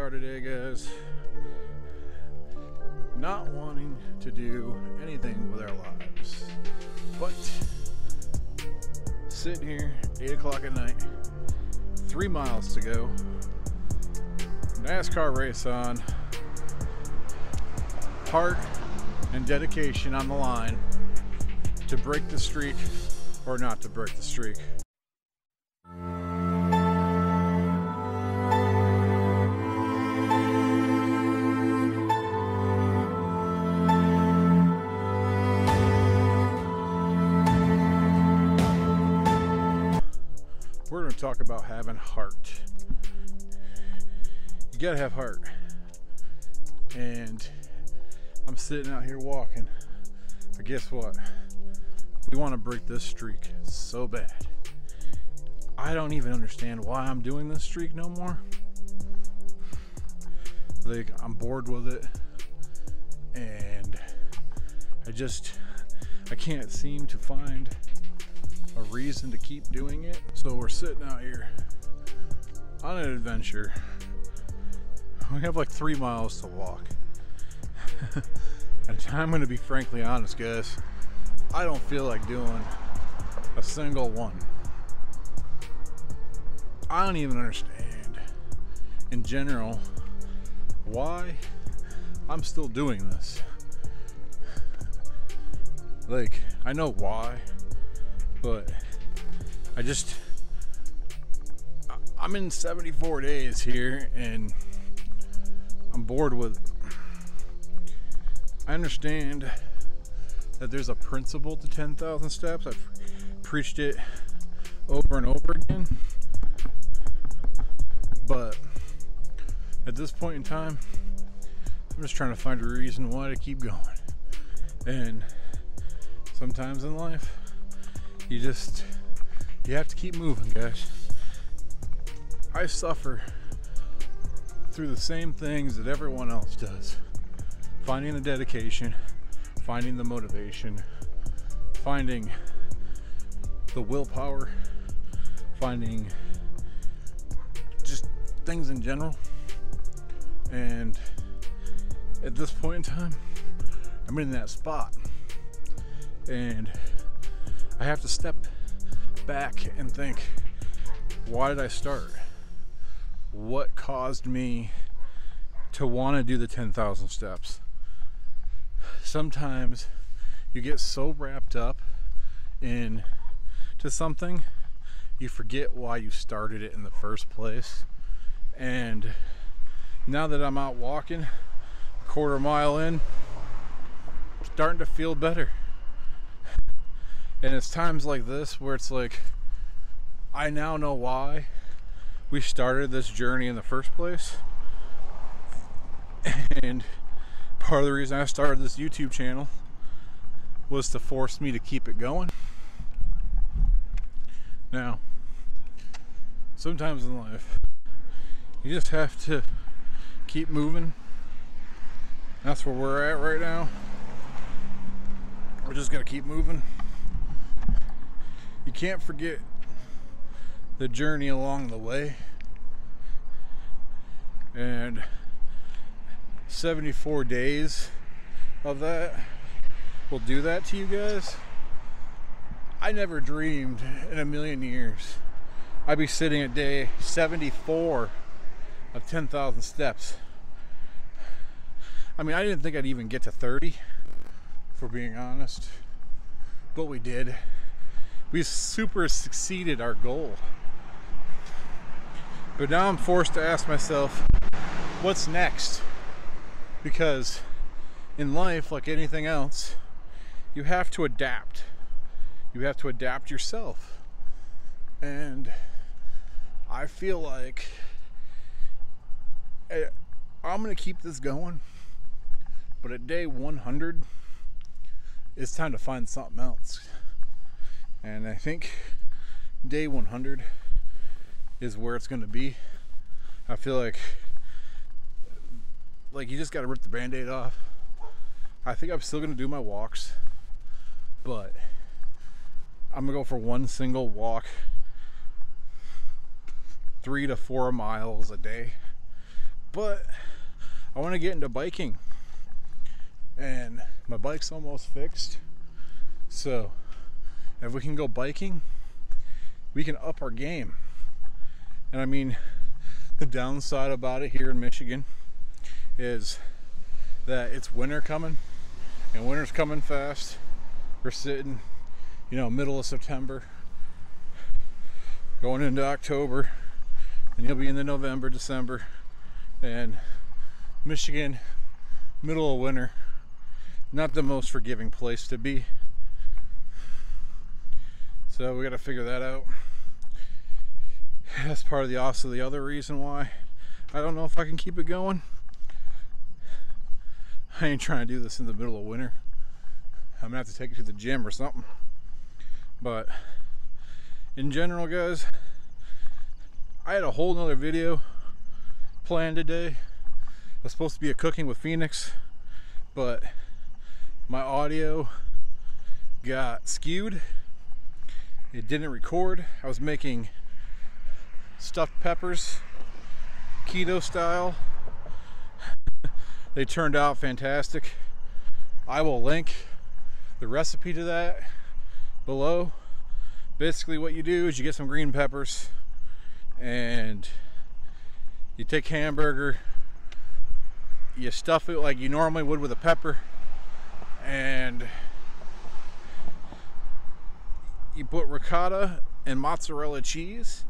are today, guys. Not wanting to do anything with our lives, but sitting here, 8 o'clock at night, 3 miles to go, NASCAR race on, heart and dedication on the line to break the streak or not to break the streak. We're going to talk about having heart. You gotta have heart. And I'm sitting out here walking. But guess what? We want to break this streak so bad. I don't even understand why I'm doing this streak no more. Like, I'm bored with it. And I can't seem to find a reason to keep doing it. So we're sitting out here on an adventure. We have like 3 miles to walk. And I'm gonna be frankly honest, guys, I don't feel like doing a single one. I don't even understand in general why I'm still doing this. Like, I know why, but I'm in 74 days here and I'm bored with it. I understand that there's a principle to 10,000 steps. I've preached it over and over again. But at this point in time, I'm just trying to find a reason why to keep going. And sometimes in life, you have to keep moving, guys. I suffer through the same things that everyone else does. Finding the dedication, finding the motivation, finding the willpower, finding just things in general. And at this point in time, I'm in that spot. And I have to step back and think, why did I start? What caused me to want to do the 10,000 steps? Sometimes you get so wrapped up into something, you forget why you started it in the first place. And now that I'm out walking, a quarter mile in, I'm starting to feel better. And it's times like this where it's like, I now know why we started this journey in the first place. And part of the reason I started this YouTube channel was to force me to keep it going. Now, sometimes in life, you just have to keep moving. That's where we're at right now. We're just gonna keep moving. You can't forget the journey along the way. And 74 days of that will do that to you guys. I never dreamed in a million years I'd be sitting at day 74 of 10,000 steps. I mean, I didn't think I'd even get to 30, for being honest, but we did. We super succeeded our goal. But now I'm forced to ask myself, what's next? Because in life, like anything else, you have to adapt. You have to adapt yourself. And I feel like I'm going to keep this going. But at day 100, it's time to find something else. And I think day 100 is where it's going to be. I feel like you just got to rip the band-aid off. I think I'm still going to do my walks, but I'm going to go for one single walk, 3 to 4 miles a day. But I want to get into biking, and my bike's almost fixed, so if we can go biking, we can up our game. And I mean, the downside about it here in Michigan is that it's winter coming, and winter's coming fast. We're sitting, middle of September, going into October, and you'll be in the November, December, and Michigan, middle of winter, not the most forgiving place to be. So we got to figure that out. That's part of the other reason why I don't know if I can keep it going. I ain't trying to do this in the middle of winter. I'm gonna have to take it to the gym or something. But in general, guys, I had a whole nother video planned today. It was supposed to be a cooking with Phoenix, but my audio got skewed. It didn't record. I was making stuffed peppers, keto style. They turned out fantastic. I will link the recipe to that below. Basically what you do is you get some green peppers and you take hamburger, you stuff it like you normally would with a pepper, and you put ricotta and mozzarella cheese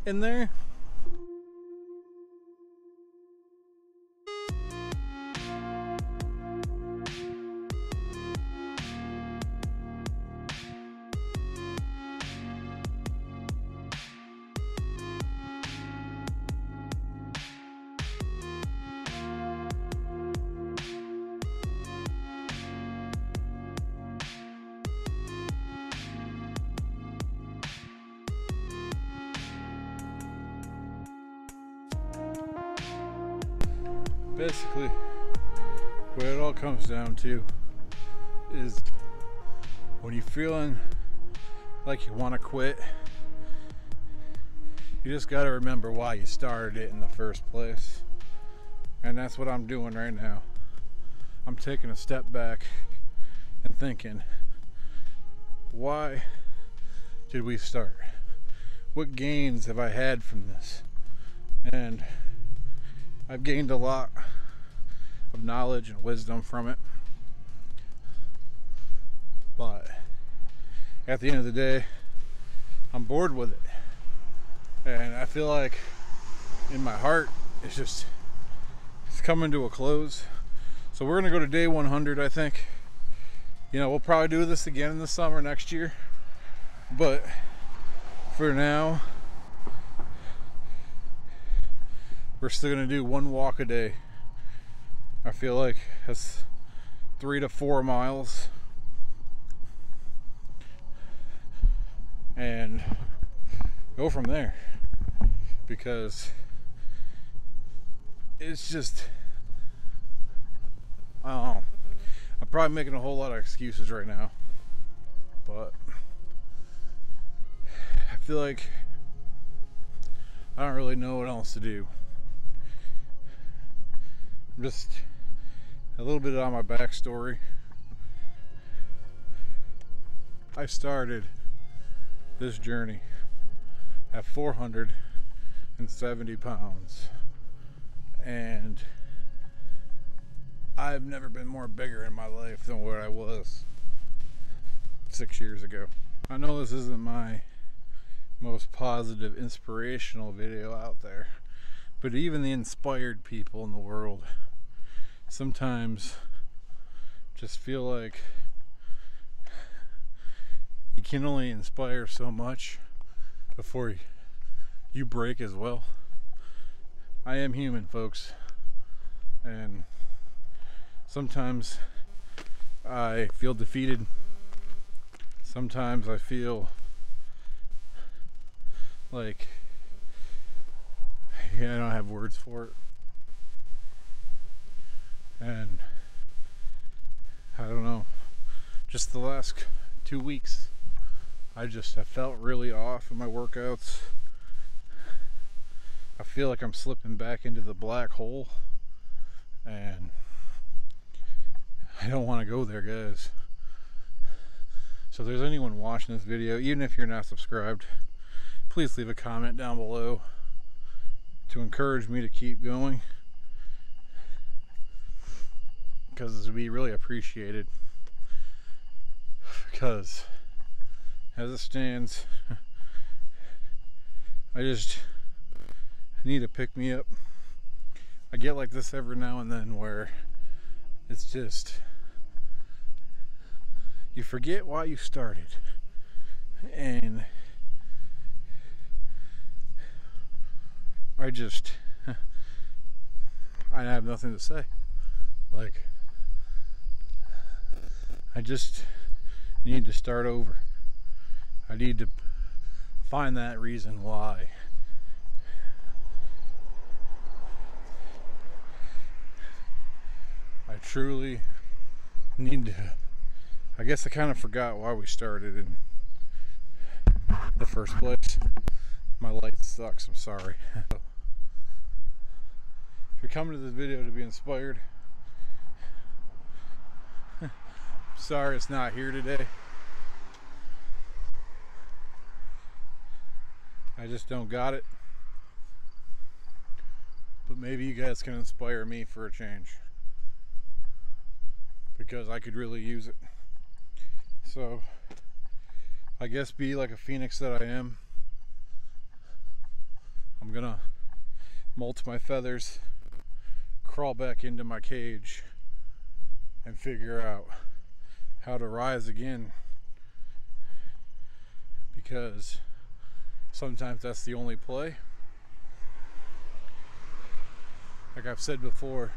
in there. Basically, what it all comes down to is when you're feeling like you want to quit, you just got to remember why you started it in the first place. And that's what I'm doing right now. I'm taking a step back and thinking, why did we start? What gains have I had from this? And I've gained a lot of knowledge and wisdom from it, but at the end of the day, I'm bored with it, and I feel like in my heart it's coming to a close. So we're gonna go to day 100. I think we'll probably do this again in the summer next year, but for now we're still gonna do one walk a day. I feel like that's 3 to 4 miles, and go from there, because it's just, I don't know, I'm probably making a whole lot of excuses right now, but I feel like I don't really know what else to do. Just a little bit on my backstory. I started this journey at 470 pounds, and I've never been more bigger in my life than what I was 6 years ago. I know this isn't my most positive, inspirational video out there, but even the inspired people in the world sometimes just feel like you can only inspire so much before you break as well. I am human, folks, and sometimes I feel defeated. Sometimes I feel like I don't have words for it. And I don't know, just the last 2 weeks I felt really off in my workouts. I feel like I'm slipping back into the black hole, and I don't want to go there, guys. So if there's anyone watching this video, even if you're not subscribed, please leave a comment down below to encourage me to keep going, because this would be really appreciated. Because as it stands, I just need to pick me up. I get like this every now and then where it's just, you forget why you started, and I have nothing to say. Like, I just need to start over. I need to find that reason why. I truly need to. I guess I kind of forgot why we started in the first place. My light sucks, I'm sorry. If you're coming to this video to be inspired, sorry it's not here today. I just don't got it. But maybe you guys can inspire me for a change, because I could really use it. So I guess be like a phoenix that I am. I'm gonna molt my feathers, crawl back into my cage, and figure out how to rise again, because sometimes that's the only play. Like I've said before,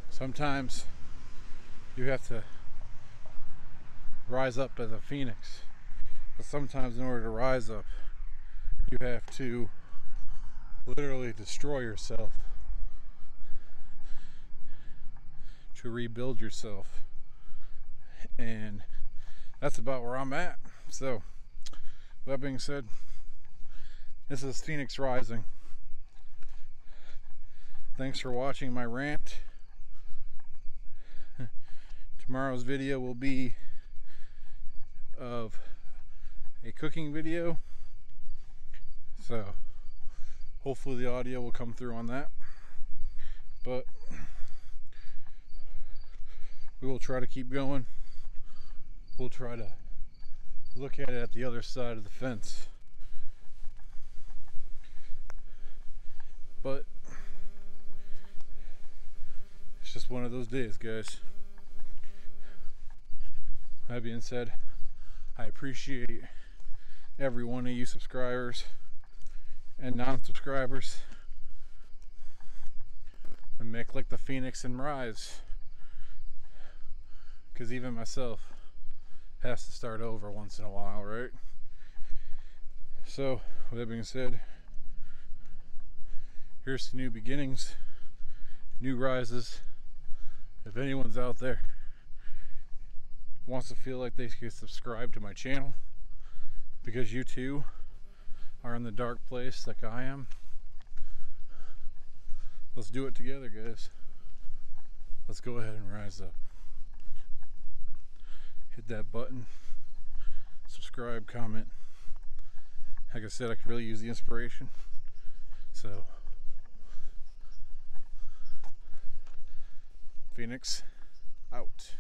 sometimes you have to rise up as a phoenix, but sometimes in order to rise up, you have to literally destroy yourself to rebuild yourself. And that's about where I'm at. So with that being said, this is Phoenix Rising. Thanks for watching my rant. Tomorrow's video will be of a cooking video, so hopefully the audio will come through on that, but we will try to keep going. We'll try to look at it at the other side of the fence, but it's just one of those days, guys. That being said, I appreciate every one of you subscribers and non-subscribers, and make like the phoenix and rise, because even myself has to start over once in a while, right? So with that being said, here's to new beginnings, new rises. If anyone's out there wants to feel like they can subscribe to my channel because you too are in the dark place like I am, let's do it together, guys. Let's go ahead and rise up. Hit that button, subscribe, comment. Like I said, I could really use the inspiration. So Phoenix out.